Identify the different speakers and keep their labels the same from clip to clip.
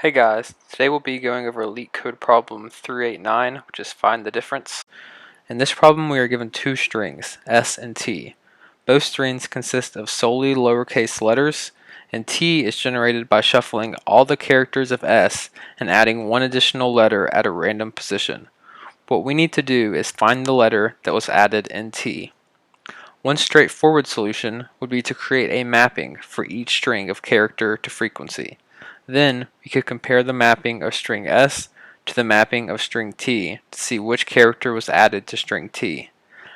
Speaker 1: Hey guys, today we'll be going over Leetcode problem 389, which is find the difference. In this problem we are given two strings, S and T. Both strings consist of solely lowercase letters, and T is generated by shuffling all the characters of S and adding one additional letter at a random position. What we need to do is find the letter that was added in T. One straightforward solution would be to create a mapping for each string of character to frequency. Then we could compare the mapping of string S to the mapping of string T to see which character was added to string T.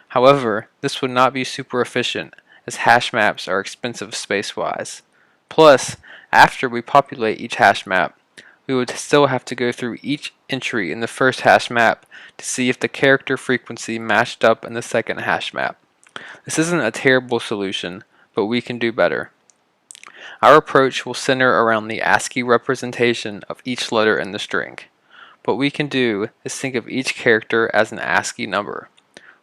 Speaker 1: However, this would not be super efficient as hash maps are expensive space-wise. Plus, after we populate each hash map, we would still have to go through each entry in the first hash map to see if the character frequency matched up in the second hash map. This isn't a terrible solution, but we can do better. Our approach will center around the ASCII representation of each letter in the string. What we can do is think of each character as an ASCII number.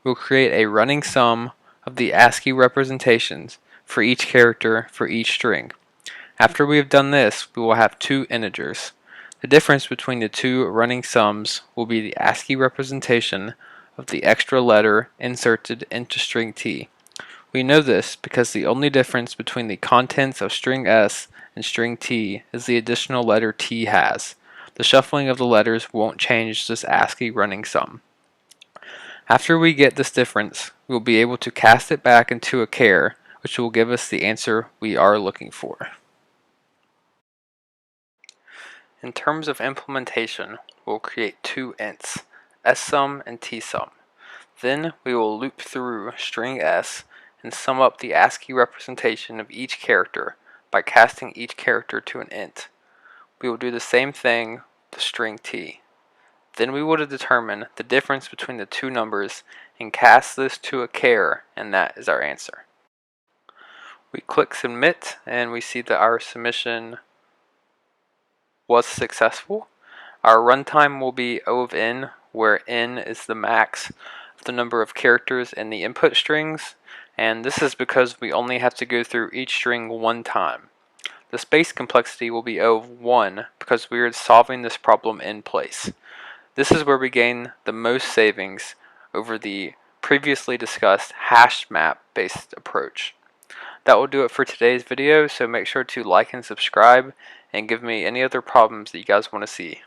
Speaker 1: We'll create a running sum of the ASCII representations for each character for each string. After we have done this, we will have two integers. The difference between the two running sums will be the ASCII representation of the extra letter inserted into string T. We know this because the only difference between the contents of string S and string T is the additional letter T has. The shuffling of the letters won't change this ASCII running sum. After we get this difference, we will be able to cast it back into a char, which will give us the answer we are looking for. In terms of implementation, we'll create two ints, ssum and tsum. Then we will loop through string S and sum up the ASCII representation of each character by casting each character to an int. We will do the same thing to string T. Then we will determine the difference between the two numbers and cast this to a char, and that is our answer. We click submit and we see that our submission was successful. Our runtime will be O of n, where n is the max of the number of characters in the input strings, and this is because we only have to go through each string one time. The space complexity will be O of 1 because we are solving this problem in place. This is where we gain the most savings over the previously discussed hash map based approach. That will do it for today's video, so make sure to like and subscribe and give me any other problems that you guys want to see.